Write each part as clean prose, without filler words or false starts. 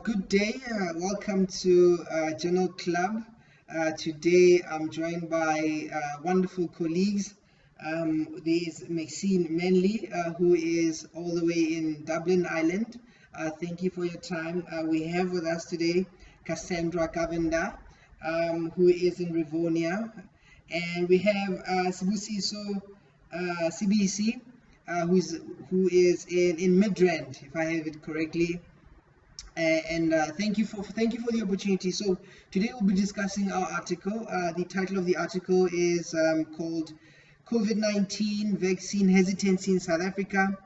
Good day. Welcome to Journal Club. Today I'm joined by wonderful colleagues. There's Maxine Manley, who is all the way in Dublin, Ireland. Thank you for your time. We have with us today Cassandra Govender, who is in Rivonia. And we have Sibusiso Sibisi, who is in Midrand, if I have it correctly. And thank you for the opportunity. So today we'll be discussing our article. The title of the article is called COVID-19 Vaccine Hesitancy in South Africa.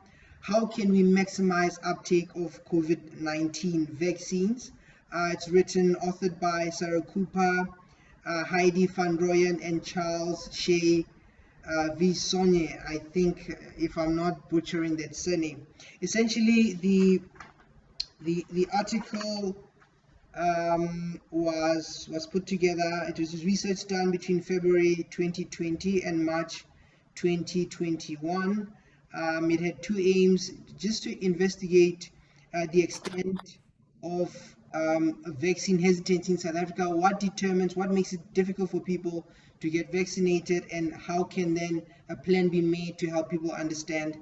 How can we maximize uptake of COVID-19 vaccines? It's authored by Sara Cooper, Heidi van Rooyen, and Shey, Wiysonge, I think, if I'm not butchering that surname. Essentially, the article was put together. It was research done between February 2020 and March 2021. It had two aims: just to investigate the extent of vaccine hesitancy in South Africa, what makes it difficult for people to get vaccinated, and how can then a plan be made to help people understand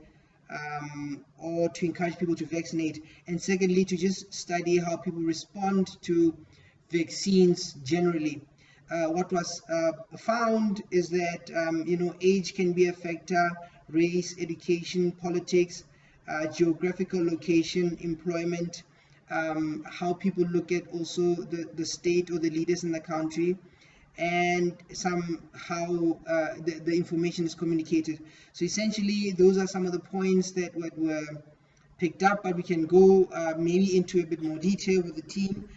or to encourage people to vaccinate. And secondly, to just study how people respond to vaccines generally. What was found is that age can be a factor, race, education, politics, geographical location, employment, how people look at also the state or the leaders in the country, and somehow the information is communicated. So essentially, those are some of the points that were picked up, but we can go maybe into a bit more detail with the team.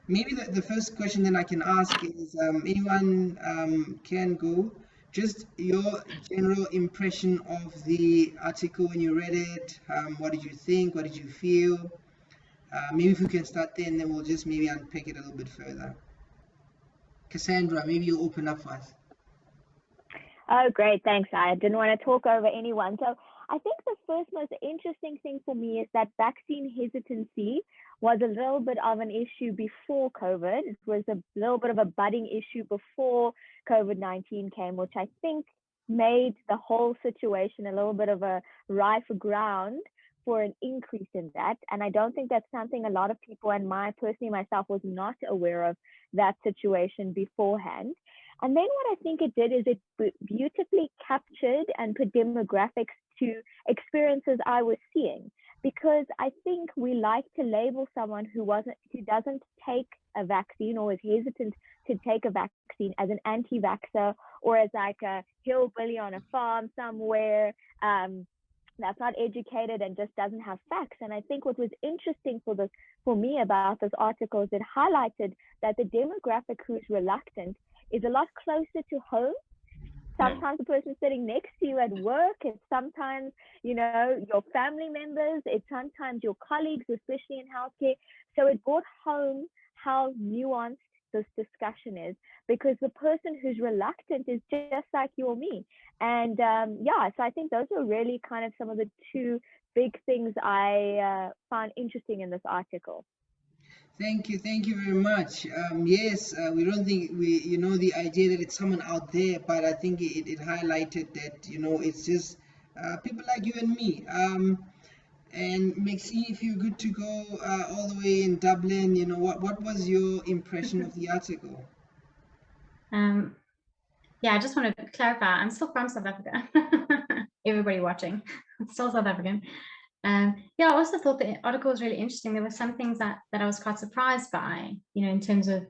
Maybe the first question that I can ask is, anyone can go, just your general impression of the article when you read it. What did you think? What did you feel? Maybe if we can start there, and then we'll just maybe unpack it a little bit further. Cassandra, maybe you'll open up for us. Oh, great. Thanks. I didn't want to talk over anyone. So I think the first most interesting thing for me is that vaccine hesitancy was a little bit of an issue before COVID. It was a little bit of a budding issue before COVID-19 came, which I think made the whole situation a little bit of a rife ground for an increase in that. And I don't think that's something a lot of people, and personally myself, was not aware of that situation beforehand. And then what I think it did is it beautifully captured and put demographics to experiences I was seeing, because I think we like to label someone who doesn't take a vaccine or is hesitant to take a vaccine as an anti-vaxxer, or as like a hillbilly on a farm somewhere, that's not educated and just doesn't have facts. And I think what was interesting for me about this article is it highlighted that the demographic who's reluctant is a lot closer to home. Sometimes the person sitting next to you at work, it's sometimes, your family members, it's sometimes your colleagues, especially in healthcare. So it brought home how nuanced this discussion is, because the person who's reluctant is just like you or me. And so I think those are really kind of some of the two big things I found interesting in this article. Thank you very much. Yes, we don't think the idea that it's someone out there, but I think it highlighted that it's just people like you and me. And Maxine, if you're good to go all the way in Dublin, what was your impression of the article? Yeah, I just want to clarify, I'm still from South Africa. Everybody watching, I'm still South African. Yeah, I also thought the article was really interesting. There were some things that I was quite surprised by, in terms of,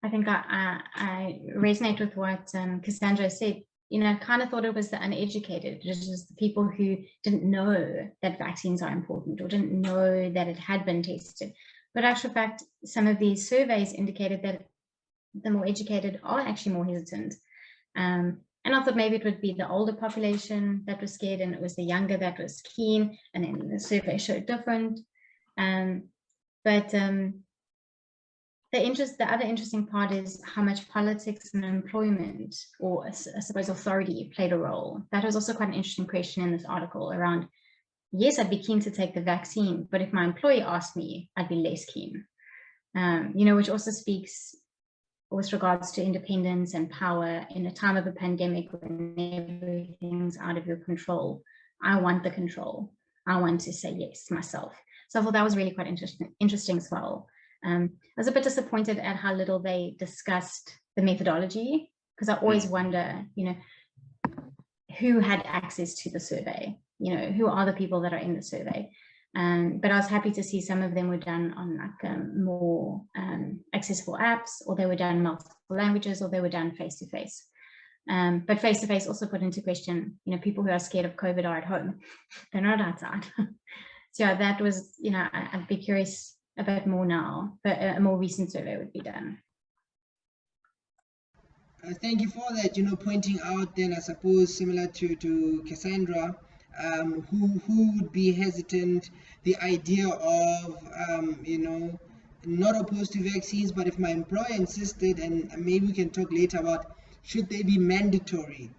I think I resonate with what Cassandra said. I kind of thought it was the uneducated, just the people who didn't know that vaccines are important or didn't know that it had been tested. But actual fact, some of these surveys indicated that the more educated are actually more hesitant. And I thought maybe it would be the older population that was scared and it was the younger that was keen, and then the survey showed different. The other interesting part is how much politics and employment, or I suppose authority, played a role. That was also quite an interesting question in this article around yes, I'd be keen to take the vaccine, but if my employer asked me, I'd be less keen. You know, which also speaks with regards to independence and power in a time of a pandemic when everything's out of your control. I want the control. I want to say yes myself. So I thought that was really quite interesting as well. I was a bit disappointed at how little they discussed the methodology, because I always wonder, you know, who had access to the survey, you know, who are the people that are in the survey. But I was happy to see some of them were done on like more accessible apps, or they were done in multiple languages, or they were done face-to-face. But face-to-face also put into question, you know, people who are scared of COVID are at home. They're not outside. So yeah, that was, you know, I'd be curious a bit more now, but a more recent survey would be done. Thank you for that, you know, pointing out then, I suppose, similar to Cassandra, who would be hesitant, the idea of, you know, not opposed to vaccines, but if my employer insisted, and maybe we can talk later about, should they be mandatory?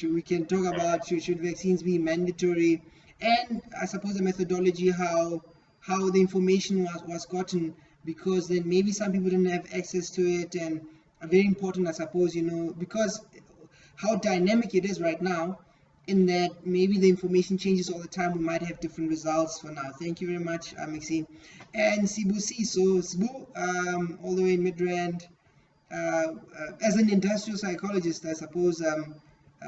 We can talk about, should vaccines be mandatory? And I suppose the methodology, how the information was gotten, because then maybe some people didn't have access to it, and very important, I suppose, you know, because how dynamic it is right now, in that maybe the information changes all the time, we might have different results for now. Thank you very much, Maxine. And Sibusiso Sibisi, all the way in Midrand, as an industrial psychologist, I suppose,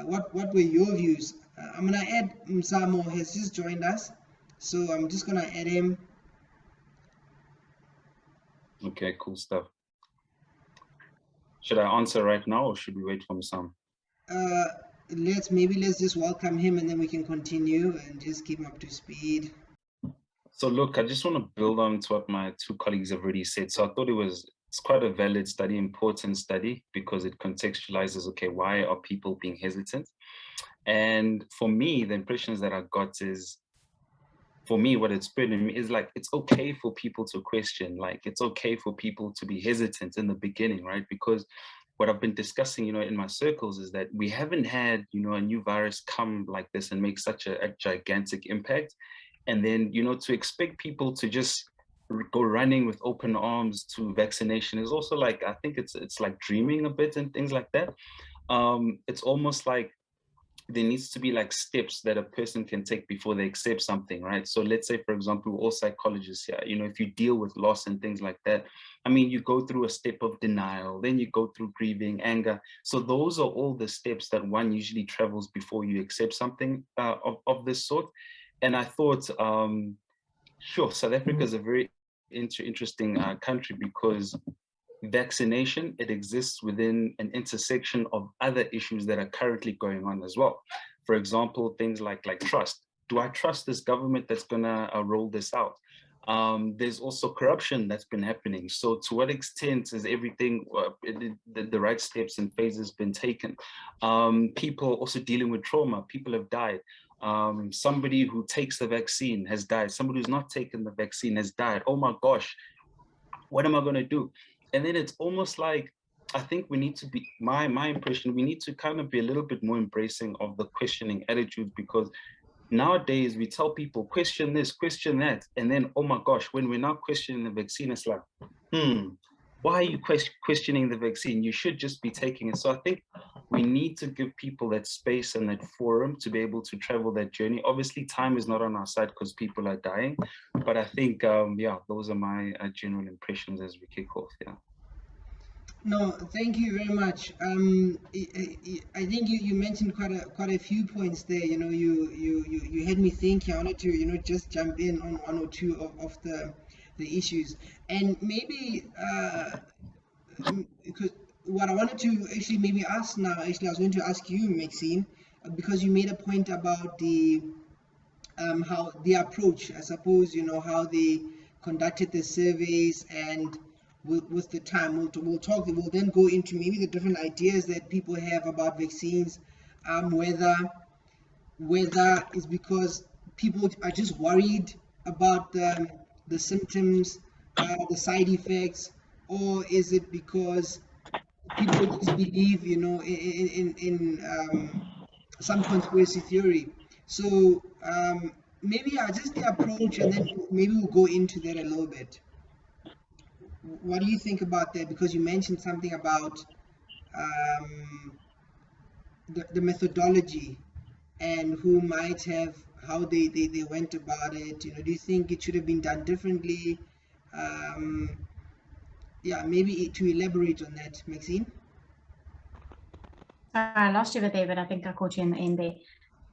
what were your views? I'm gonna add Mzamo has just joined us, so I'm just gonna add him. Okay, cool stuff. Should I answer right now, or should we wait for Mzamo? Let's just welcome him, and then we can continue and just keep him up to speed. So look, I just want to build on to what my two colleagues have already said. So I thought it's quite a valid study, important study, because it contextualizes, okay, why are people being hesitant? And for me, the impressions that I got is, for me, what it's spread in me is like, it's okay for people to question, like it's okay for people to be hesitant in the beginning, right? Because what I've been discussing, you know, in my circles is that we haven't had, you know, a new virus come like this and make such a gigantic impact. And then, you know, to expect people to just go running with open arms to vaccination is also like, I think it's like dreaming a bit and things like that. It's almost like there needs to be like steps that a person can take before they accept something, right? So let's say, for example, we're all psychologists here, you know, if you deal with loss and things like that, I mean, you go through a step of denial, then you go through grieving, anger. So those are all the steps that one usually travels before you accept something of this sort. And I thought, sure, South Africa is a very interesting country, because vaccination, it exists within an intersection of other issues that are currently going on as well. For example, things like trust. Do I trust this government that's gonna roll this out? There's also corruption that's been happening. So to what extent is everything, the right steps and phases been taken? People also dealing with trauma, people have died. Somebody who takes the vaccine has died. Somebody who's not taken the vaccine has died. Oh my gosh, what am I gonna do? And then it's almost like, I think we need to be, my impression, we need to kind of be a little bit more embracing of the questioning attitude, because nowadays we tell people, question this, question that. And then, oh my gosh, when we're now questioning the vaccine, it's like, why are you questioning the vaccine? You should just be taking it. So I think we need to give people that space and that forum to be able to travel that journey. Obviously, time is not on our side because people are dying. But I think, yeah, those are my general impressions as we kick off. Yeah. No, thank you very much. I think you mentioned quite a few points there. You know, you had me thinking. I wanted to, you know, just jump in on one or two of the issues, and maybe because what I wanted to actually maybe ask now, I was going to ask you, Maxine, because you made a point about the how the approach, I suppose, you know, how they conducted the surveys, and with the time we'll then go into maybe the different ideas that people have about vaccines, whether it's because people are just worried about the symptoms, the side effects, or is it because people just believe, you know, in some conspiracy theory. So Maybe just the approach, and then maybe we'll go into that a little bit. What do you think about that? Because you mentioned something about the methodology and who might have, how they went about it. Do you think it should have been done differently? Yeah, maybe to elaborate on that, Maxine. I lost you a bit there, but I think I caught you in the end there.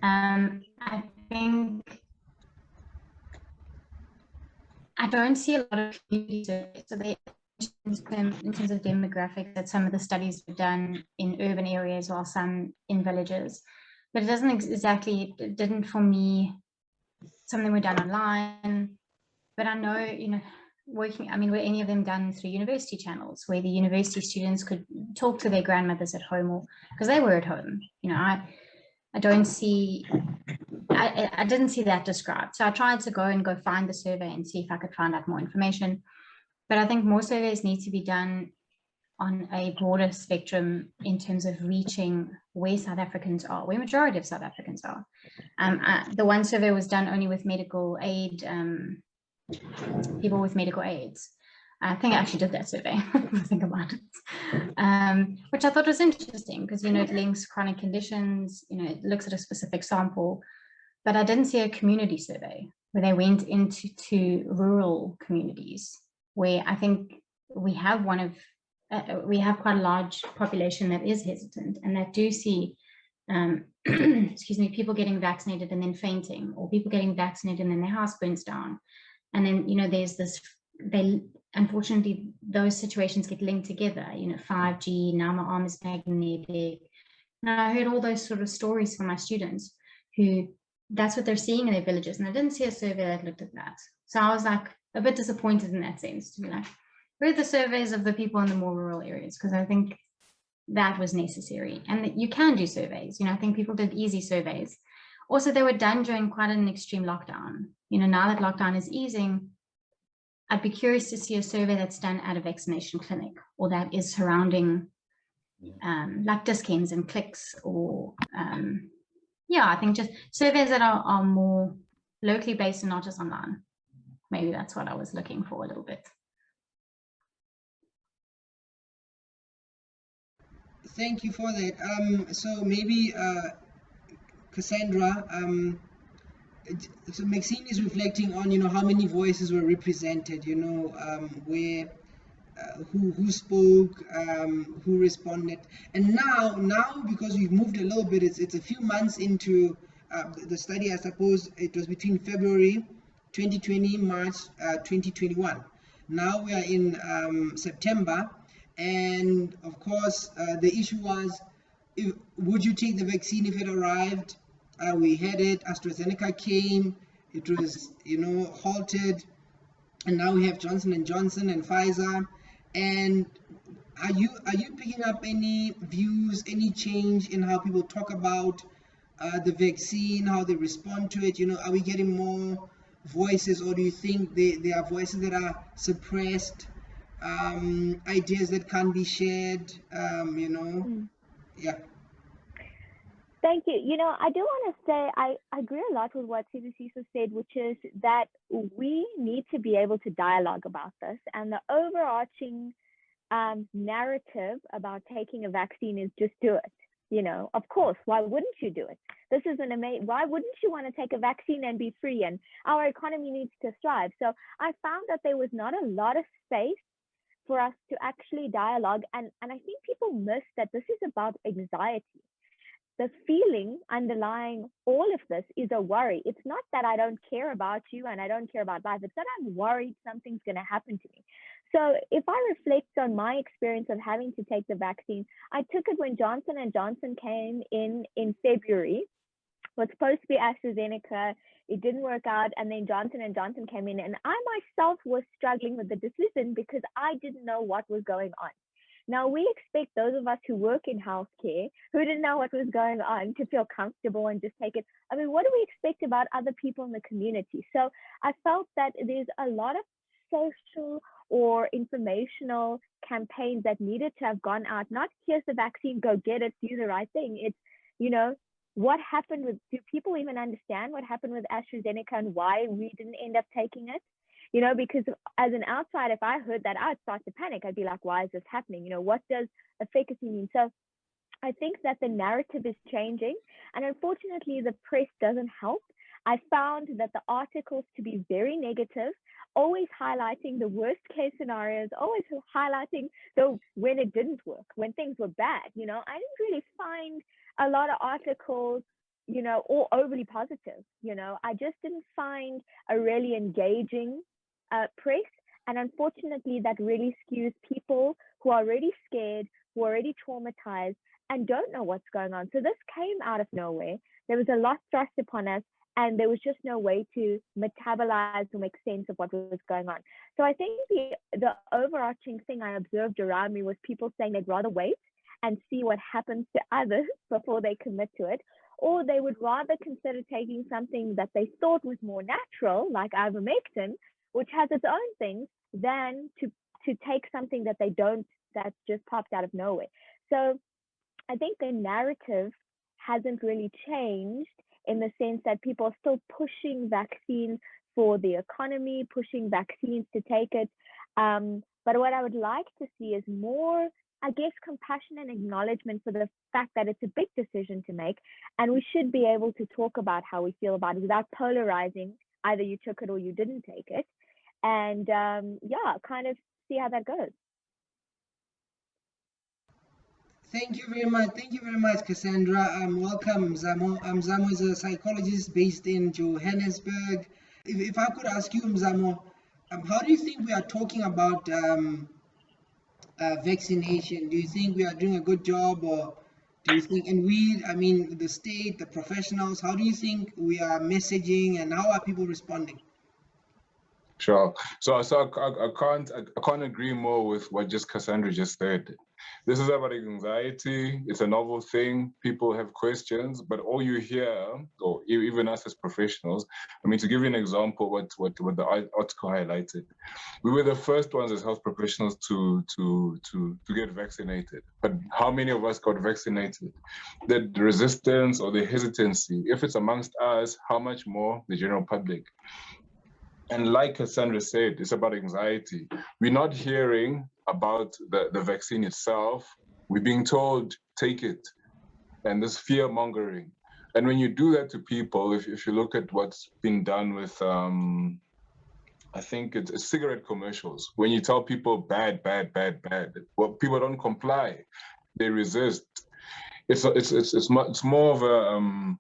I think I don't see a lot of community surveys. So they, in terms of demographics, that some of the studies were done in urban areas while some in villages, but it doesn't exactly, it didn't for me, some of them were done online, but I know, working, I mean, were any of them done through university channels where the university students could talk to their grandmothers at home, or because they were at home? I don't see, I didn't see that described. So I tried to go find the survey and see if I could find out more information. But I think more surveys need to be done on a broader spectrum in terms of reaching where South Africans are, where majority of South Africans are. The one survey was done only with medical aid, people with medical aids. I think I actually did that survey, if I think about it, which I thought was interesting because, it links chronic conditions, it looks at a specific sample, but I didn't see a community survey where they went into rural communities where I think we have we have quite a large population that is hesitant and that do see, excuse me, people getting vaccinated and then fainting, or people getting vaccinated and then their house burns down. And then, there's this, unfortunately, those situations get linked together, 5G, now my arm is magnetic. And I heard all those sort of stories from my students who, that's what they're seeing in their villages. And I didn't see a survey that looked at that. So I was like a bit disappointed in that sense, to be like, read the surveys of the people in the more rural areas, because I think that was necessary. And you can do surveys. I think people did easy surveys. Also, they were done during quite an extreme lockdown. Now that lockdown is easing, I'd be curious to see a survey that's done at a vaccination clinic, or that is surrounding like discounts and clicks, or I think just surveys that are more locally based and not just online. Maybe that's what I was looking for a little bit. Thank you for that. So maybe Cassandra, so Maxine is reflecting on how many voices were represented, where who spoke, who responded, and now because we've moved a little bit, it's a few months into the study. I suppose it was between February 2020, March 2021. Now we are in September, and of course the issue was, would you take the vaccine if it arrived? We had it, AstraZeneca came, it was halted, and now we have Johnson & Johnson and Pfizer. And are you picking up any views, any change in how people talk about the vaccine, how they respond to it? Are we getting more voices, or do you think there are voices that are suppressed, ideas that can't be shared? Yeah. Thank you. I do want to say I agree a lot with what Sibusiso said, which is that we need to be able to dialogue about this. And the overarching narrative about taking a vaccine is just do it. Of course, why wouldn't you do it? This is why wouldn't you want to take a vaccine and be free? And our economy needs to thrive. So I found that there was not a lot of space for us to actually dialogue. And I think people miss that this is about anxiety. The feeling underlying all of this is a worry. It's not that I don't care about you and I don't care about life. It's that I'm worried something's going to happen to me. So if I reflect on my experience of having to take the vaccine, I took it when Johnson & Johnson came in February. It was supposed to be AstraZeneca. It didn't work out. And then Johnson & Johnson came in. And I myself was struggling with the decision because I didn't know what was going on. Now, we expect those of us who work in healthcare, who didn't know what was going on, to feel comfortable and just take it. I mean, what do we expect about other people in the community? So I felt that there's a lot of social or informational campaigns that needed to have gone out. Not here's the vaccine, go get it, do the right thing. It's, what happened with, do people even understand what happened with AstraZeneca and why we didn't end up taking it? You know, because as an outsider, if I heard that, I'd start to panic. I'd be like, why is this happening? You know, what does efficacy mean? So I think that the narrative is changing, and unfortunately the press doesn't help. I found that the articles to be very negative, always highlighting the worst case scenarios, always highlighting when it didn't work, when things were bad. You know, I didn't really find a lot of articles, you know, all overly positive. You know, I just didn't find a really engaging press, and unfortunately that really skews people who are already scared, who are already traumatized, and don't know what's going on. So this came out of nowhere. There was a lot thrust upon us, and there was just no way to metabolize or make sense of what was going on. So I think the overarching thing I observed around me was people saying they'd rather wait and see what happens to others before they commit to it, or they would rather consider taking something that they thought was more natural, like ivermectin, which has its own things, than to take something that they don't, that just popped out of nowhere. So I think the narrative hasn't really changed, in the sense that people are still pushing vaccines for the economy, pushing vaccines to take it. But what I would like to see is more, I guess, compassion and acknowledgement for the fact that it's a big decision to make, and we should be able to talk about how we feel about it without polarizing, either you took it or you didn't take it, and yeah, kind of see how that goes. Thank you very much. Thank you very much, Cassandra. Welcome, Mzamo. Mzamo is a psychologist based in Johannesburg. If I could ask you, Mzamo, how do you think we are talking about vaccination? Do you think we are doing a good job, or do you think, and we, I mean, the state, the professionals, how do you think we are messaging, and how are people responding? Sure. So I can't agree more with what Cassandra just said. This is about anxiety. It's a novel thing. People have questions, but all you hear, or even us as professionals, I mean, to give you an example, what the article highlighted, we were the first ones as health professionals to get vaccinated. But how many of us got vaccinated? The resistance or the hesitancy, if it's amongst us, how much more the general public? And like Cassandra said, it's about anxiety. We're not hearing about the vaccine itself. We're being told, take it. And this fear mongering. And when you do that to people, if you look at what's been done with, I think it's cigarette commercials. When you tell people bad, bad, bad, bad, well, people don't comply. They resist. It's more of a,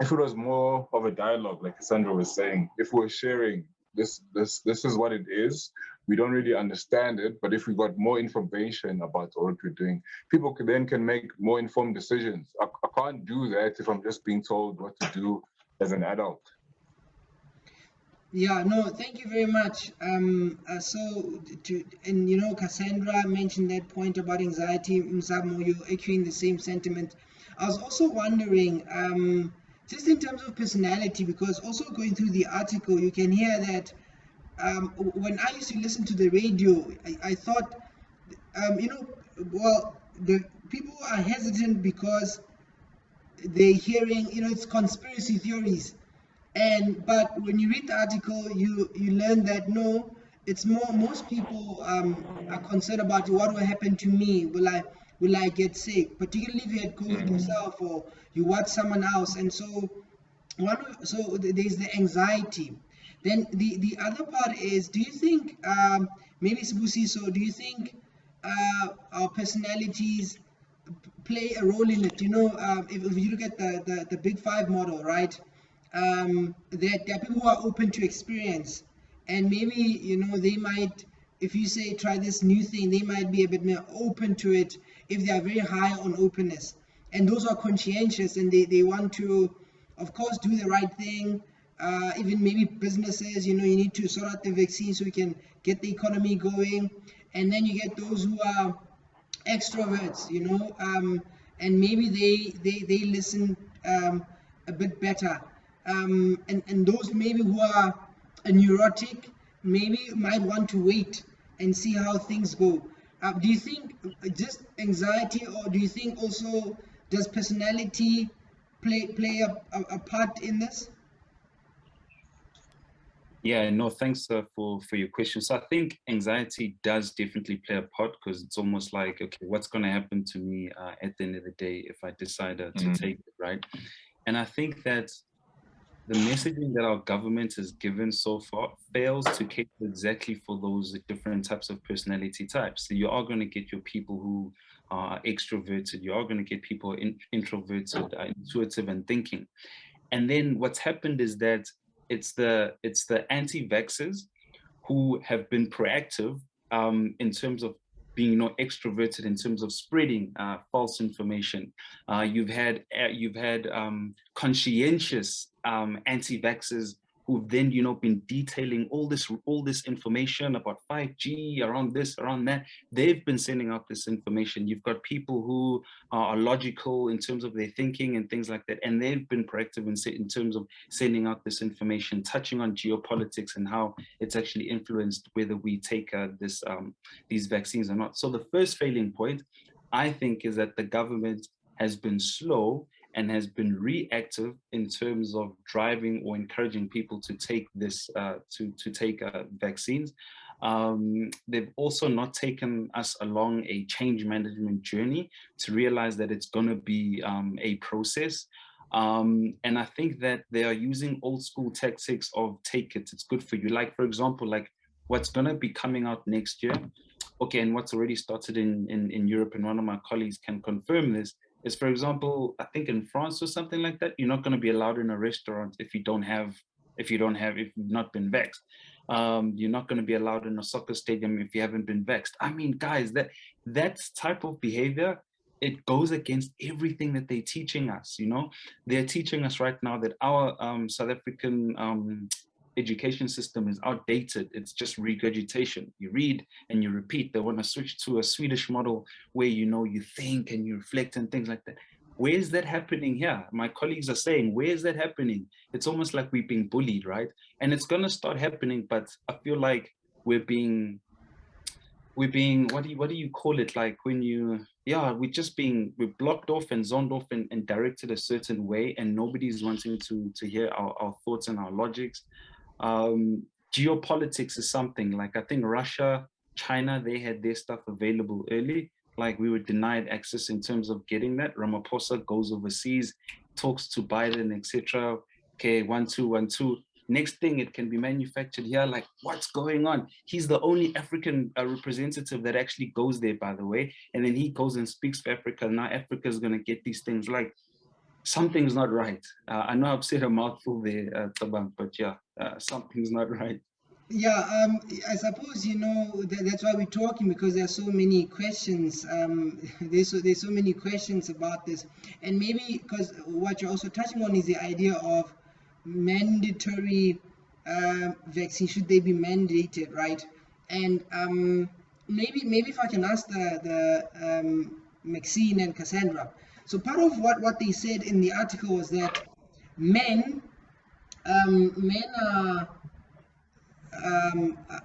if it was more of a dialogue, like Cassandra was saying, if we're sharing this is what it is, we don't really understand it, but if we got more information about what we're doing, people can make more informed decisions. I can't do that if I'm just being told what to do as an adult. Yeah, no, thank you very much. And you know, Cassandra mentioned that point about anxiety. Mzamo, you're echoing the same sentiment. I was also wondering, just in terms of personality, because also going through the article, you can hear that when I used to listen to the radio, I thought, you know, well, the people are hesitant because they're hearing, you know, it's conspiracy theories. But when you read the article, you learn that no, it's more, most people are concerned about what will happen to me. Will I get sick? Particularly if you had COVID yourself or you watch someone else. And so there's the anxiety. Then the other part is, do you think maybe Sibusiso, do you think our personalities play a role in it? You know, if you look at the Big Five model, right? That there are people who are open to experience, and maybe, you know, they might, if you say try this new thing, they might be a bit more open to it if they are very high on openness, and those are conscientious and they want to, of course, do the right thing. Even maybe businesses, you know, you need to sort out the vaccine so we can get the economy going. And then you get those who are extroverts, you know, and maybe they listen a bit better. And those maybe who are neurotic maybe might want to wait and see how things go. Do you think just anxiety, or do you think also does personality play a part in this? Yeah, no, thanks for your question. So I think anxiety does definitely play a part, because it's almost like, okay, what's going to happen to me at the end of the day if I decide to take it, right? And I think that the messaging that our government has given so far fails to cater exactly for those different types of personality types. So you are going to get your people who are extroverted, you are going to get people introverted, intuitive and thinking. And then what's happened is that it's the anti-vaxxers who have been proactive in terms of being extroverted, in terms of spreading false information. You've had conscientious anti-vaxxers who've then been detailing all this information about 5G, around this, around that. They've been sending out this information. You've got people who are logical in terms of their thinking and things like that, and they've been proactive in terms of sending out this information, touching on geopolitics and how it's actually influenced whether we take these vaccines or not. So the first failing point, I think, is that the government has been slow and has been reactive in terms of driving or encouraging people to take this vaccines. They've also not taken us along a change management journey to realize that it's going to be a process. And I think that they are using old school tactics of take it, it's good for you. Like, for example, like what's going to be coming out next year, okay, and what's already started in Europe, and one of my colleagues can confirm this, is, for example, I think in France or something like that, you're not going to be allowed in a restaurant if you've not been vaxxed. You're not going to be allowed in a soccer stadium if you haven't been vaxxed. I mean, guys, that type of behavior, it goes against everything that they're teaching us. They're teaching us right now that our South African education system is outdated. It's just regurgitation. You read and you repeat. They want to switch to a Swedish model where you think and you reflect and things like that. Where is that happening here? My colleagues are saying, where is that happening? It's almost like we're being bullied, right? And it's going to start happening, but I feel like we're being what do you call it, like when we're blocked off and zoned off and directed a certain way, and nobody's wanting to hear our thoughts and our logics. Geopolitics is something like, I think Russia, China, they had their stuff available early. Like, we were denied access in terms of getting that. Ramaphosa goes overseas, talks to Biden, etc. Okay, 1 2 1 2. Next thing, it can be manufactured here. Like, what's going on? He's the only African representative that actually goes there, by the way. And then he goes and speaks for Africa. Now Africa is going to get these things. Like, something's not right. I know I've said a mouthful there, Thabang, but yeah, something's not right. Yeah, I suppose that's why we're talking, because there are so many questions. There's so many questions about this, and maybe because what you're also touching on is the idea of mandatory vaccine. Should they be mandated, right? And maybe if I can ask the Maxine and Cassandra. So part of what they said in the article was that men are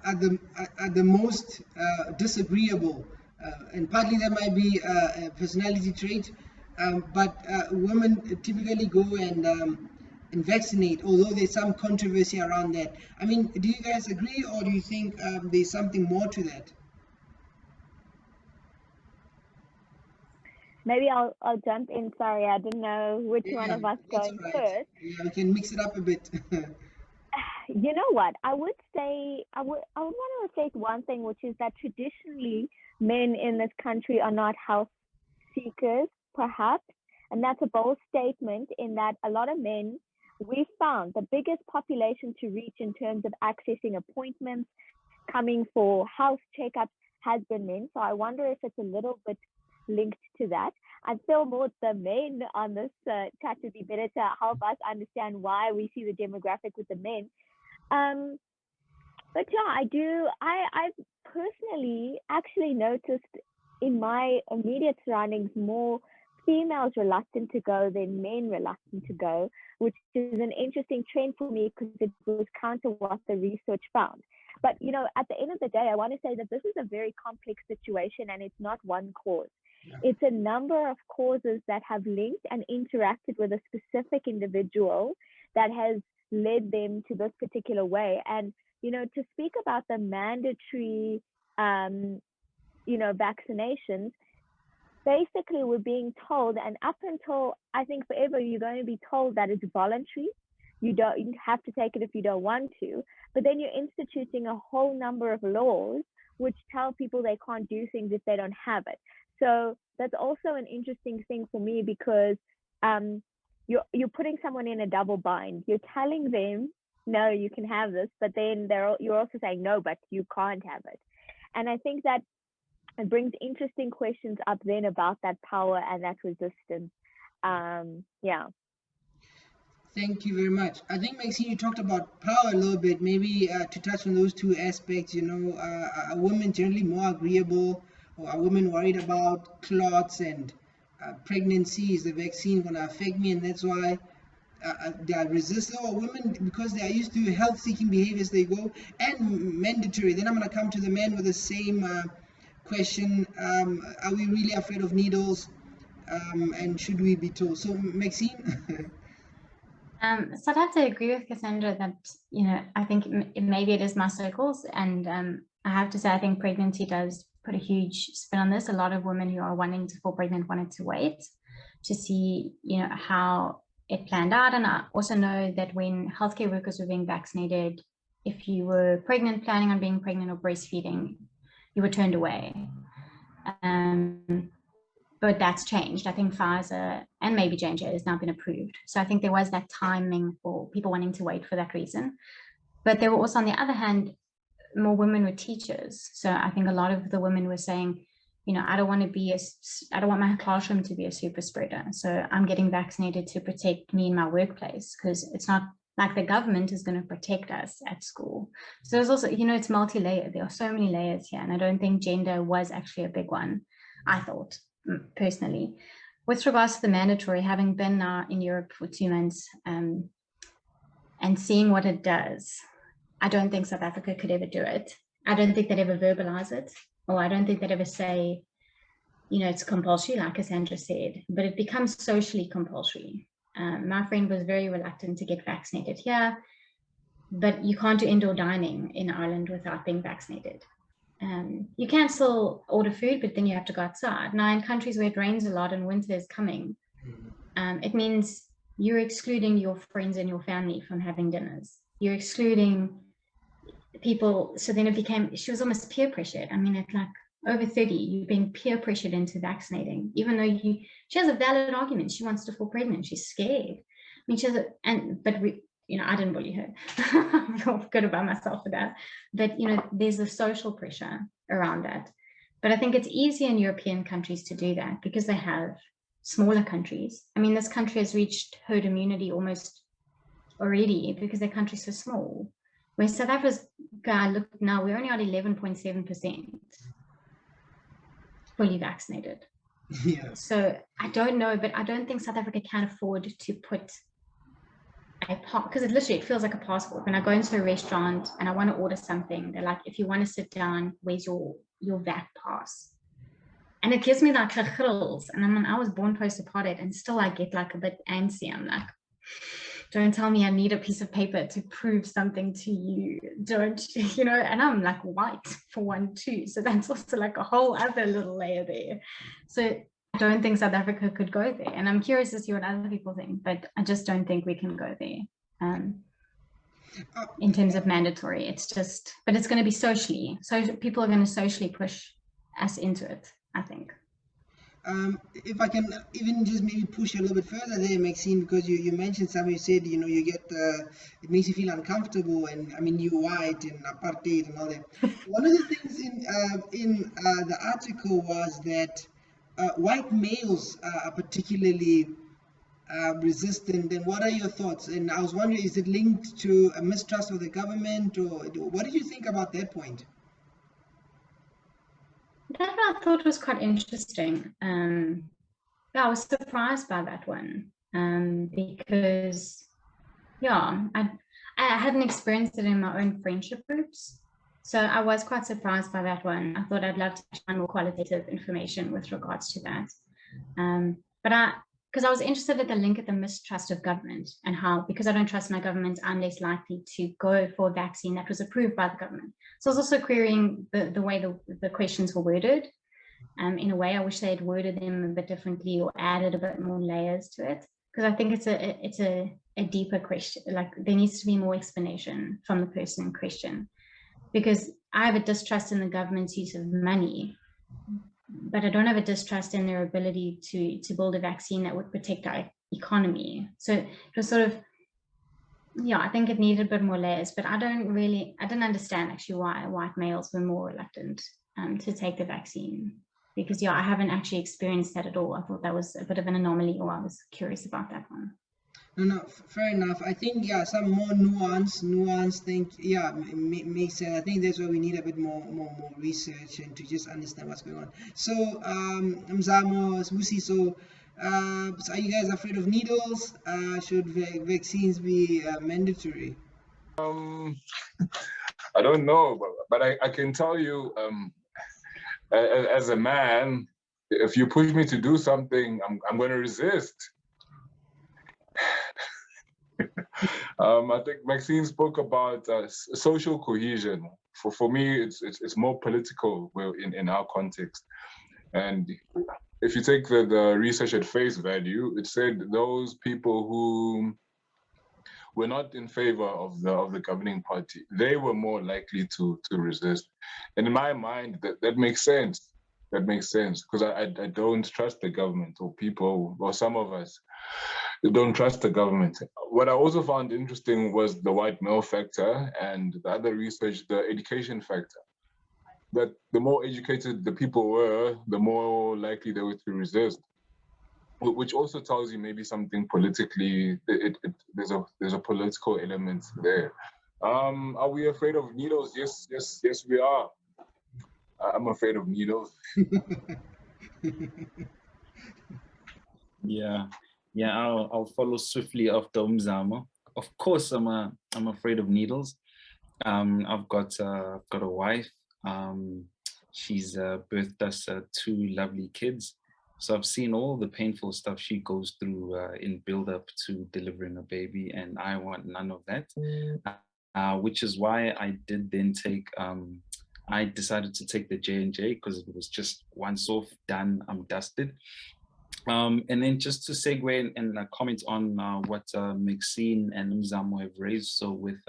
the most disagreeable, and partly that might be a personality trait, but women typically go and vaccinate, although there's some controversy around that. I mean, do you guys agree, or do you think there's something more to that? Maybe I'll jump in. Sorry, I didn't know which one of us going first. Yeah, we can mix it up a bit. You know what? I would want to state one thing, which is that traditionally men in this country are not health seekers, perhaps, and that's a bold statement, in that a lot of men, we found the biggest population to reach in terms of accessing appointments, coming for health checkups, has been men. So I wonder if it's a little bit linked to that. I feel more the men on this chat would be better to help us understand why we see the demographic with the men. But yeah, I personally actually noticed in my immediate surroundings more females reluctant to go than men reluctant to go, which is an interesting trend for me because it goes counter what the research found. But at the end of the day, I want to say that this is a very complex situation, and it's not one cause. It's a number of causes that have linked and interacted with a specific individual that has led them to this particular way. And, you know, to speak about the mandatory, you know, vaccinations, basically we're being told, and up until I think forever, you're going to be told that it's voluntary. You have to take it if you don't want to, but then you're instituting a whole number of laws which tell people they can't do things if they don't have it. So that's also an interesting thing for me, because you're putting someone in a double bind. You're telling them, no, you can have this, but then you're also saying, no, but you can't have it. And I think that it brings interesting questions up then about that power and that resistance. Yeah. Thank you very much. I think, Maxine, you talked about power a little bit. Maybe to touch on those two aspects, you know, are women generally more agreeable, or are women worried about clots and pregnancy? Is the vaccine going to affect me? And that's why they are resistant, or women, because they are used to health-seeking behaviors, they go, and mandatory. Then I'm going to come to the men with the same question. Are we really afraid of needles? And should we be told? So, Maxine? So I'd have to agree with Cassandra that, you know, I think maybe it is my circles. And I have to say, I think pregnancy does put a huge spin on this. A lot of women who are wanting to fall pregnant wanted to wait to see, you know, how it planned out. And I also know that when healthcare workers were being vaccinated, if you were pregnant, planning on being pregnant or breastfeeding, you were turned away. But that's changed. I think Pfizer and maybe J&J has now been approved. So I think there was that timing for people wanting to wait for that reason. But there were also, on the other hand, more women were teachers. So I think a lot of the women were saying, you know, I don't want my classroom to be a super spreader. So I'm getting vaccinated to protect me in my workplace, because it's not like the government is going to protect us at school. So there's also, you know, it's multi-layered. There are so many layers here. And I don't think gender was actually a big one, I thought, personally. With regards to the mandatory, having been now in Europe for 2 months and seeing what it does, I don't think South Africa could ever do it. I don't think they'd ever verbalize it, or I don't think they'd ever say, you know, it's compulsory, like Cassandra said, but it becomes socially compulsory. My friend was very reluctant to get vaccinated here, but you can't do indoor dining in Ireland without being vaccinated. You can still order food, but then you have to go outside. Now, in countries where it rains a lot and winter is coming, it means you're excluding your friends and your family from having dinners. You're excluding people. So then it became, she was almost peer pressured. I mean, at like over 30, you're being peer pressured into vaccinating, even though she has a valid argument. She wants to fall pregnant. She's scared. I mean, you know, I didn't bully her. I feel good about myself for that. But, you know, there's a social pressure around that. But I think it's easier in European countries to do that because they have smaller countries. I mean, this country has reached herd immunity almost already because their country's so small. Where South Africa, look now, we're only at 11.7% fully vaccinated. Yeah. So I don't know, but I don't think South Africa can afford to put because it feels like a passport. When I go into a restaurant and I want to order something, they're like, if you want to sit down, where's your VAT pass? And it gives me like the chills. And I was born post-apartheid, and still I get like a bit antsy. I'm like, don't tell me I need a piece of paper to prove something to you. Don't, you know, and I'm like white for one too. So that's also like a whole other little layer there. So I don't think South Africa could go there. And I'm curious to see what other people think, but I just don't think we can go there in terms of mandatory. It's just, but it's going to be socially. So people are going to socially push us into it, I think. If I can even just maybe push a little bit further there, Maxine, because you mentioned something, you said, you know, you get, it makes you feel uncomfortable, and I mean, you're white and apartheid and all that. One of the things in the article was that white males are particularly resistant, and what are your thoughts? And I was wondering, is it linked to a mistrust of the government, or what did you think about that point? That I thought was quite interesting. Yeah, I was surprised by that one because, yeah, I hadn't experienced it in my own friendship groups. So I was quite surprised by that one. I thought I'd love to find more qualitative information with regards to that. Because I was interested at the link at the mistrust of government and how, because I don't trust my government, I'm less likely to go for a vaccine that was approved by the government. So I was also querying the way the questions were worded. In a way, I wish they had worded them a bit differently or added a bit more layers to it. Because I think it's a deeper question. Like there needs to be more explanation from the person in question. Because I have a distrust in the government's use of money, but I don't have a distrust in their ability to build a vaccine that would protect our economy. So it was sort of, yeah, I think it needed a bit more layers, but I didn't understand actually why white males were more reluctant to take the vaccine. Because yeah, I haven't actually experienced that at all. I thought that was a bit of an anomaly, or I was curious about that one. No, fair enough. I think, yeah, some more nuance thing, yeah, makes sense. I think that's why we need a bit more research and to just understand what's going on. So, Mzamo, Sibusiso, so are you guys afraid of needles? Should vaccines be mandatory? I don't know, but I can tell you, as a man, if you push me to do something, I'm going to resist. I think Maxine spoke about social cohesion. For me, it's more political in our context. And if you take the research at face value, it said those people who were not in favor of the governing party, they were more likely to resist. And in my mind, that makes sense. That makes sense, because I don't trust the government, or people, or some of us don't trust the government. What I also found interesting was the white male factor, and the other research, the education factor. That the more educated the people were, the more likely they were to resist. Which also tells you maybe something politically, there's a political element there. Are we afraid of needles? Yes, we are. I'm afraid of needles. Yeah, I'll follow swiftly after Mzamo. Of course, I'm afraid of needles. I've got a wife. She's birthed us 2 lovely kids. So I've seen all the painful stuff she goes through in build up to delivering a baby, and I want none of that. Which is why I did then take. I decided to take the J&J because it was just once off, done, I'm dusted. And then just to segue and comment on what Maxine and Mzamo have raised, so with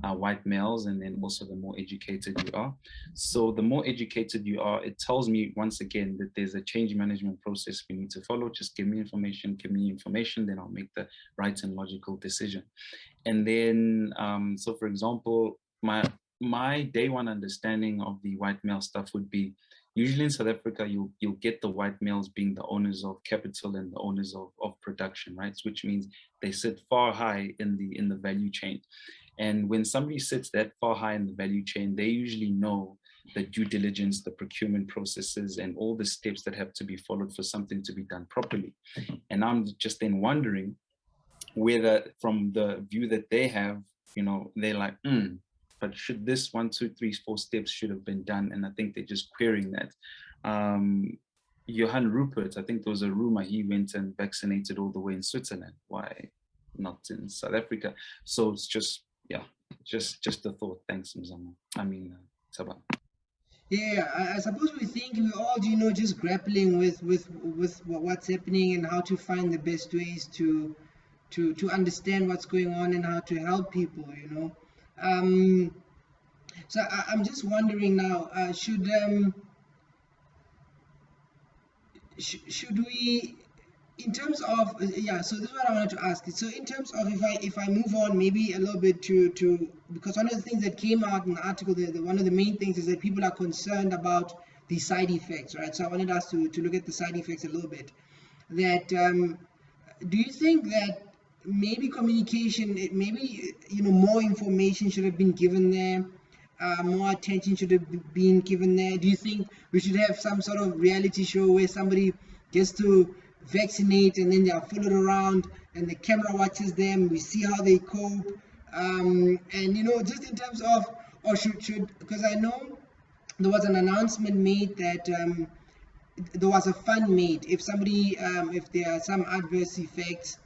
white males, and then also the more educated you are. So the more educated you are, it tells me once again that there's a change management process we need to follow. Just give me information, then I'll make the right and logical decision. And then, so for example, my day one understanding of the white male stuff would be, usually in South Africa, you'll get the white males being the owners of capital and the owners of production, right? Which means they sit far high in the value chain. And when somebody sits that far high in the value chain, they usually know the due diligence, the procurement processes, and all the steps that have to be followed for something to be done properly. And I'm just then wondering whether, from the view that they have, they're like, but should this 1, 2, 3, 4 steps should have been done? And I think they're just querying that. Johan Rupert, I think there was a rumor he went and vaccinated all the way in Switzerland. Why not in South Africa? So it's just, yeah, just a thought. Thanks, Mzamo. Thabang. Yeah, I suppose we think we all, just grappling with what's happening and how to find the best ways to understand what's going on and how to help people, So I'm just wondering now, should we, in terms of, so this is what I wanted to ask. So in terms of, if I move on maybe a little bit to because one of the things that came out in the article, one of the main things is that people are concerned about the side effects, right? So I wanted us to look at the side effects a little bit. That do you think that maybe communication, maybe more information should have been given there, more attention should have been given there? Do you think we should have some sort of reality show where somebody gets to vaccinate and then they are followed around and the camera watches them, we see how they cope, and just in terms of or should, because I know there was an announcement made that there was a fund made. If somebody, if there are some adverse effects,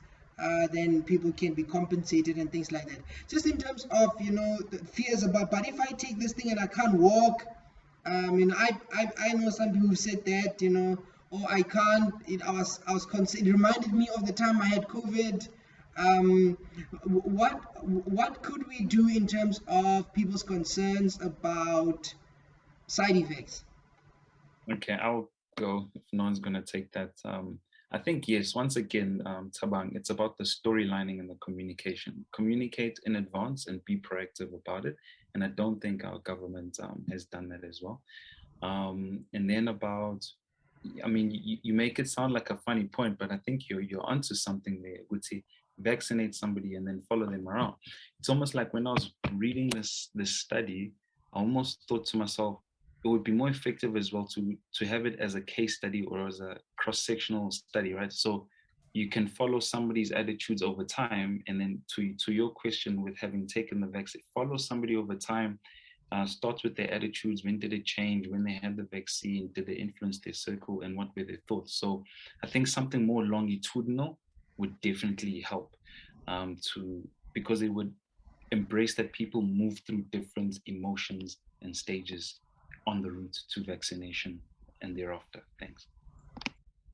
then people can be compensated and things like that. Just in terms of, you know, the fears about, but if I take this thing and I can't walk, you know, I know some people who said that, you know, oh, I can't. I was concerned. It reminded me of the time I had COVID. What could we do in terms of people's concerns about side effects? Okay, I'll go if no one's going to take that. I think, yes, once again, Thabang, it's about the storylining and the communication. Communicate in advance and be proactive about it. And I don't think our government has done that as well. And then about, I mean, you make it sound like a funny point, but I think you're onto something there. Would say vaccinate somebody and then follow them around. It's almost like when I was reading this study, I almost thought to myself, it would be more effective as well to have it as a case study or as a cross-sectional study, right? So you can follow somebody's attitudes over time, and then to your question with having taken the vaccine, follow somebody over time. Starts with their attitudes. When did it change? When they had the vaccine, did they influence their circle, and what were their thoughts? So I think something more longitudinal would definitely help, because it would embrace that people move through different emotions and stages on the route to vaccination and thereafter. Thanks.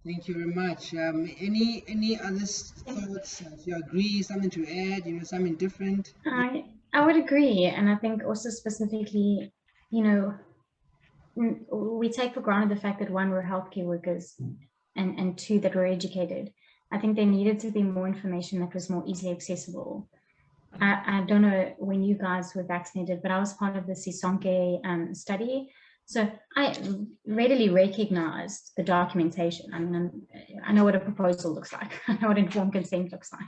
Thank you very much. Any other thoughts? If you agree, something to add, you know, something different? I would agree. And I think also specifically, you know, we take for granted the fact that one, we're healthcare workers, and two, that we're educated. I think there needed to be more information that was more easily accessible. I don't know when you guys were vaccinated, but I was part of the Wiysonge study. So I readily recognized the documentation. I mean, I know what a proposal looks like. I know what informed consent looks like.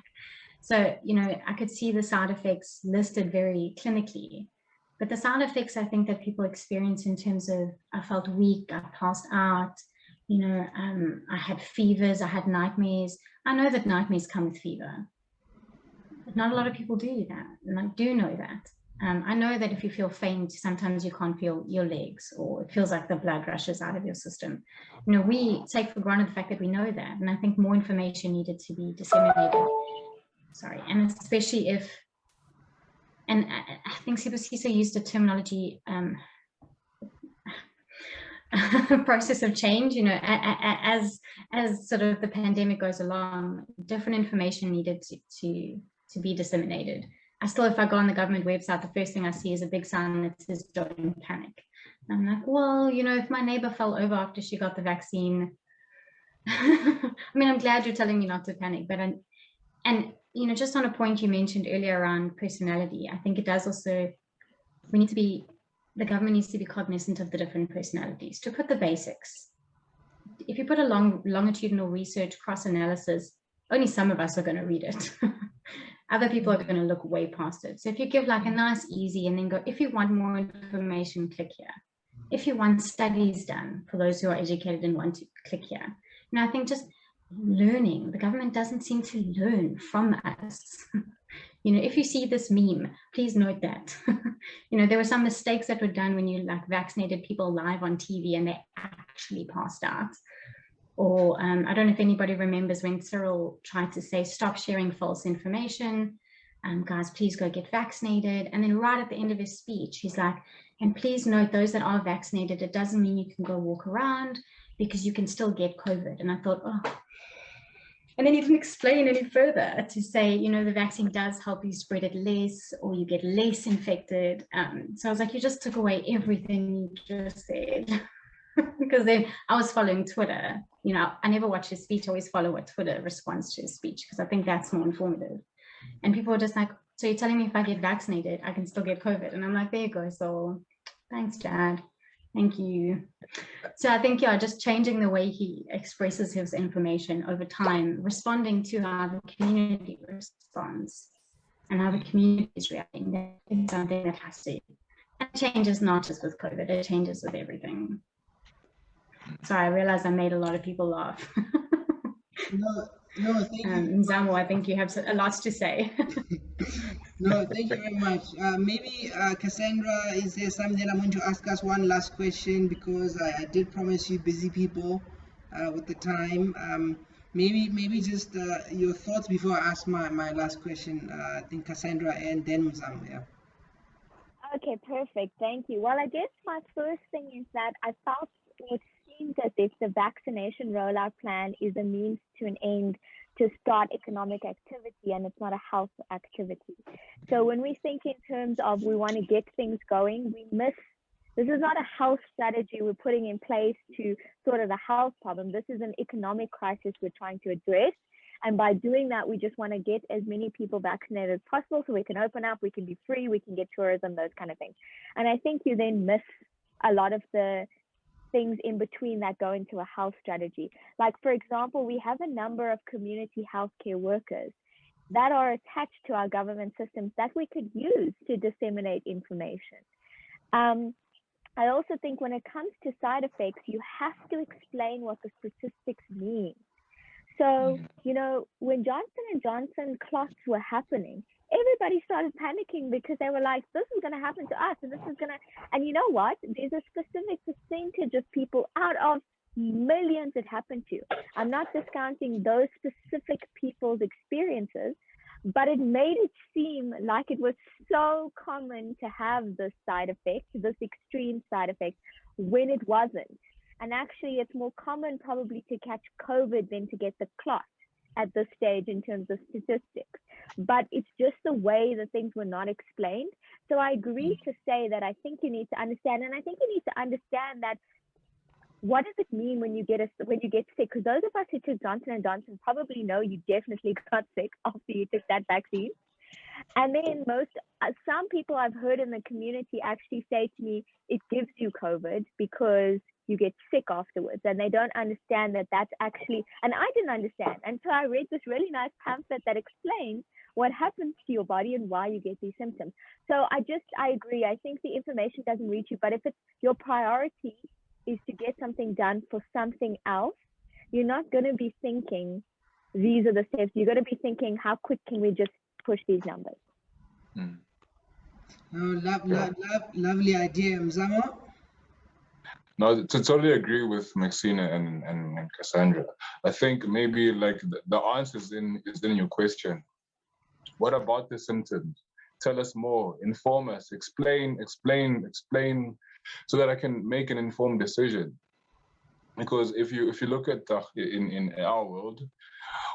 So, you know, I could see the side effects listed very clinically. But the side effects I think that people experience in terms of, I felt weak, I passed out, you know, I had fevers, I had nightmares. I know that nightmares come with fever. But not a lot of people do that, and I do know that. I know that if you feel faint, sometimes you can't feel your legs, or it feels like the blood rushes out of your system. You know, we take for granted the fact that we know that, and I think more information needed to be disseminated. Sorry, and especially if, and I think Sibusiso used the terminology, process of change, you know, as sort of the pandemic goes along, different information needed to be disseminated. I still, if I go on the government website, the first thing I see is a big sign that says, don't panic. And I'm like, well, you know, if my neighbor fell over after she got the vaccine, I mean, I'm glad you're telling me not to panic, but, and, you know, just on a point you mentioned earlier around personality, I think it does also, the government needs to be cognizant of the different personalities, to put the basics. If you put a longitudinal research cross-analysis, only some of us are going to read it. Other people are going to look way past it. So if you give like a nice, easy, and then go, if you want more information, click here. If you want studies done, for those who are educated and want to, click here. And I think just learning, the government doesn't seem to learn from us. You know, if you see this meme, please note that. You know, there were some mistakes that were done when you like vaccinated people live on TV and they actually passed out. Or I don't know if anybody remembers when Cyril tried to say, stop sharing false information. Guys, please go get vaccinated. And then right at the end of his speech, he's like, and please note those that are vaccinated, it doesn't mean you can go walk around because you can still get COVID. And I thought, oh, and then he didn't explain any further to say, you know, the vaccine does help you spread it less, or you get less infected. So I was like, you just took away everything you just said. Because then I was following Twitter. You know, I never watch his speech. I always follow what Twitter responds to his speech, because I think that's more informative. And people were just like, so you're telling me if I get vaccinated, I can still get COVID? And I'm like, there you go. So thanks, Chad. Thank you. So I think, yeah, just changing the way he expresses his information over time, responding to how the community responds and how the community is reacting, that is something that has to, and changes not just with COVID, it changes with everything. Sorry, I realized I made a lot of people laugh. No, thank you. Mzamo, I think you have a lot to say. No, thank you very much. Maybe Cassandra, is there something I'm going to ask us one last question, because I did promise you busy people with the time. Maybe just your thoughts before I ask my last question. I think Cassandra and then Mzamo. Yeah. Okay, perfect. Thank you. Well, I guess my first thing is that I felt it seems as if the vaccination rollout plan is a means to an end to start economic activity, and it's not a health activity. So when we think in terms of we want to get things going, this is not a health strategy we're putting in place to sort of the health problem. This is an economic crisis we're trying to address. And by doing that, we just want to get as many people vaccinated as possible so we can open up, we can be free, we can get tourism, those kind of things. And I think you then miss a lot of the things in between that go into a health strategy. Like, for example, we have a number of community healthcare workers that are attached to our government systems that we could use to disseminate information. I also think when it comes to side effects, you have to explain what the statistics mean. So, you know, when Johnson & Johnson clots were happening, everybody started panicking because they were like, this is going to happen to us, and this is going to, and you know what? There's a specific percentage of people out of millions it happened to. I'm not discounting those specific people's experiences, but it made it seem like it was so common to have this side effect, this extreme side effect, when it wasn't. And actually, it's more common probably to catch COVID than to get the clot at this stage in terms of statistics. But it's just the way that things were not explained. So I agree to say that I think you need to understand, and I think you need to understand that what does it mean when you get sick? Because those of us who took Johnson & Johnson probably know you definitely got sick after you took that vaccine. And then some people I've heard in the community actually say to me, it gives you COVID because you get sick afterwards, and they don't understand that that's actually, and I didn't understand until I read this really nice pamphlet that explains what happens to your body and why you get these symptoms. So I agree. I think the information doesn't reach you, but if it's your priority is to get something done for something else, you're not going to be thinking, these are the steps. You're going to be thinking, how quick can we just push these numbers? Lovely idea, Mzamo. No, to totally agree with Maxine and Cassandra. I think maybe like the answer is in your question. What about the symptoms? Tell us more, inform us, explain, so that I can make an informed decision. Because if you look at in our world,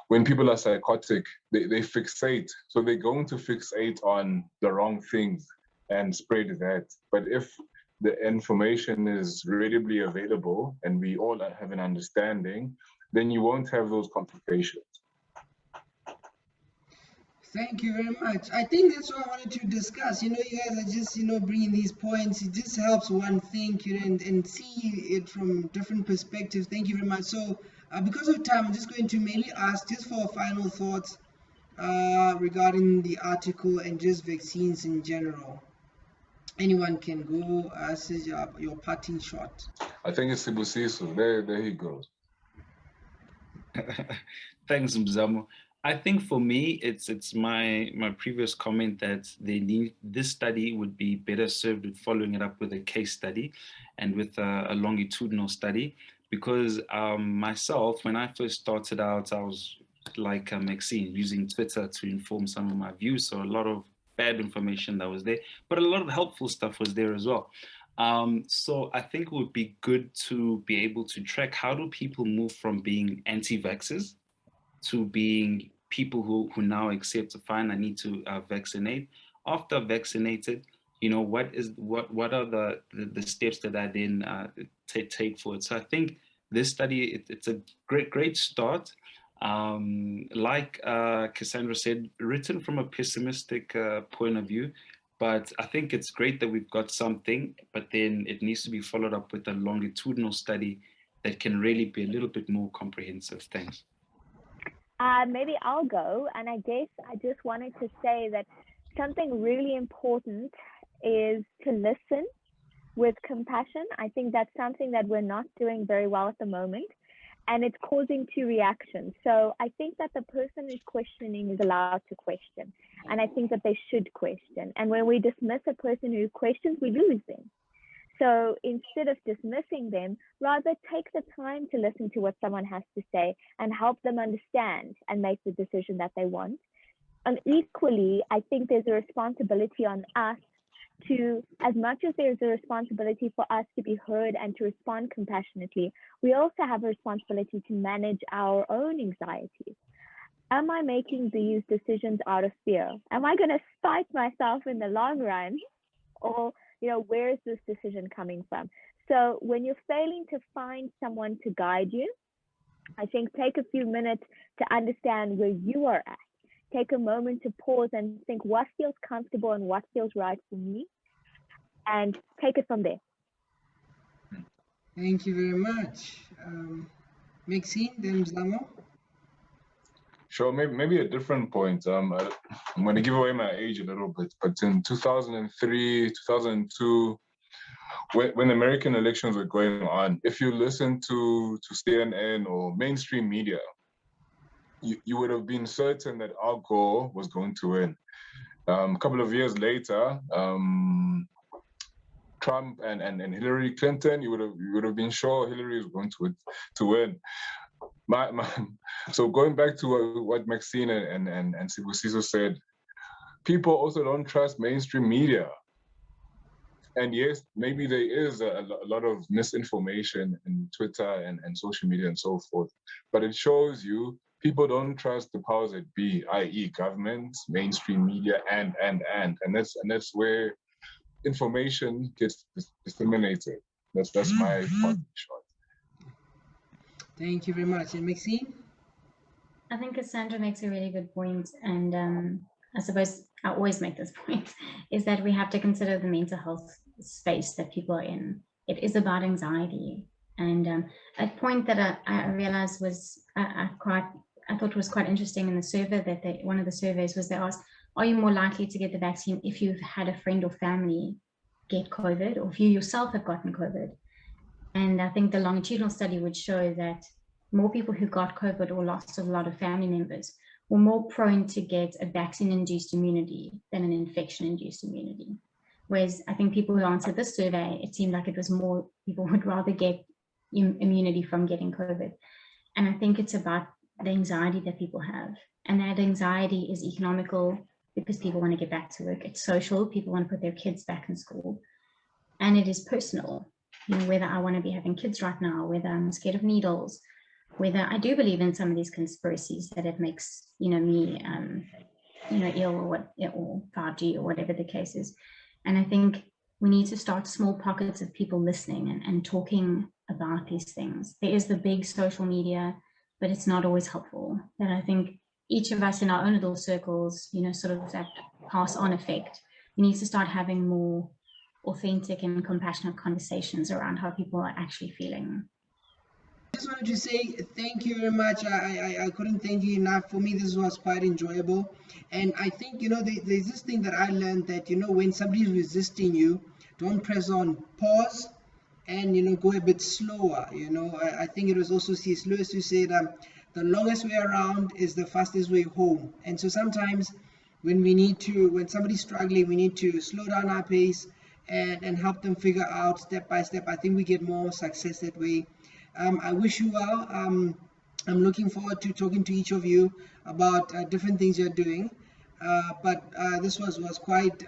when people are psychotic, they fixate. So they're going to fixate on the wrong things and spread that. But if the information is readily available and we all have an understanding, then you won't have those complications. Thank you very much. I think that's what I wanted to discuss. You guys are just, bringing these points. It just helps one think, and see it from different perspectives. Thank you very much. So, because of time, I'm just going to mainly ask just for final thoughts regarding the article and just vaccines in general. Anyone can go. Says your parting shot. I think it's Sibusiso. There he goes. Thanks, Mzamo. I think for me, it's my previous comment that this study would be better served with following it up with a case study and with a longitudinal study, because myself, when I first started out, I was like Maxine, using Twitter to inform some of my views. So a lot of bad information that was there, but a lot of helpful stuff was there as well. So I think it would be good to be able to track how do people move from being anti-vaxxers to being people who now accept, fine, I need to vaccinate. After vaccinated, what are the steps that I then take forward? So I think this study, it's a great start. Like Cassandra said, written from a pessimistic point of view, but I think it's great that we've got something, but then it needs to be followed up with a longitudinal study that can really be a little bit more comprehensive. Thanks. Maybe I'll go, and I guess I just wanted to say that something really important is to listen with compassion. I think that's something that we're not doing very well at the moment. and it's causing two reactions. So I think that the person who's questioning is allowed to question, and I think that they should question. And when we dismiss a person who questions, we lose them. So instead of dismissing them, rather take the time to listen to what someone has to say and help them understand and make the decision that they want. And equally, I think there's a responsibility on us to, as much as there's a responsibility for us to be heard and to respond compassionately, we also have a responsibility to manage our own anxieties. Am I making these decisions out of fear? Am I going to spite myself in the long run? Or, where is this decision coming from? So when you're failing to find someone to guide you, I think take a few minutes to understand where you are at. Take a moment to pause and think what feels comfortable and what feels right for me, and take it from there. Thank you very much. Maxine, then Mzamo. Sure, maybe a different point. I'm going to give away my age a little bit, but in 2003, 2002, when American elections were going on, if you listen to CNN or mainstream media, you would have been certain that Al Gore was going to win. A couple of years later, Trump and Hillary Clinton, you would have been sure Hillary was going to win. So going back to what Maxine and Sibusiso said, people also don't trust mainstream media. And yes, maybe there is a lot of misinformation in Twitter and social media and so forth, but it shows you people don't trust the powers that be, i.e. governments, mainstream media, and that's where information gets disseminated. That's my point in short. Thank you very much. And Maxine? I think Cassandra makes a really good point, and I suppose I always make this point, is that we have to consider the mental health space that people are in. It is about anxiety, and a point that I realized was I thought was quite interesting in the survey one of the surveys was they asked, are you more likely to get the vaccine if you've had a friend or family get COVID, or if you yourself have gotten COVID? And I think the longitudinal study would show that more people who got COVID or lost a lot of family members were more prone to get a vaccine-induced immunity than an infection-induced immunity. Whereas I think people who answered this survey, it seemed like it was more people would rather get immunity from getting COVID. And I think it's about the anxiety that people have. And that anxiety is economical because people want to get back to work. It's social, people want to put their kids back in school. And it is personal. Whether I want to be having kids right now, whether I'm scared of needles, whether I do believe in some of these conspiracies that it makes, me, ill or 5G or whatever the case is. And I think we need to start small pockets of people listening and talking about these things. There is the big social media, but it's not always helpful. And I think each of us in our own little circles, sort of that pass on effect, we need to start having more authentic and compassionate conversations around how people are actually feeling. I just wanted to say thank you very much. I couldn't thank you enough. For me, this was quite enjoyable. And I think, there's this thing that I learned that, when somebody's resisting you, don't press on pause and, go a bit slower. I think it was also C.S. Lewis who said, the longest way around is the fastest way home. And so sometimes when somebody's struggling, we need to slow down our pace and help them figure out step by step. I think we get more success that way. I wish you well. I'm looking forward to talking to each of you about different things you're doing. But this was quite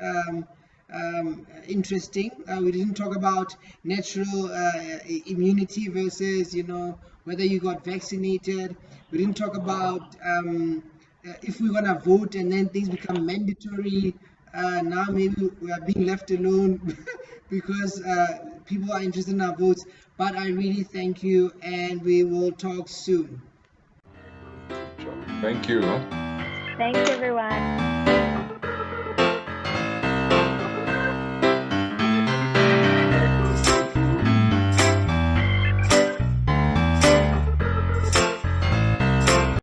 interesting. We didn't talk about natural immunity versus, whether you got vaccinated. We didn't talk about if we're gonna vote and then things become mandatory. Now maybe we are being left alone because people are interested in our votes. But I really thank you, and we will talk soon. Thank you. Thanks, everyone.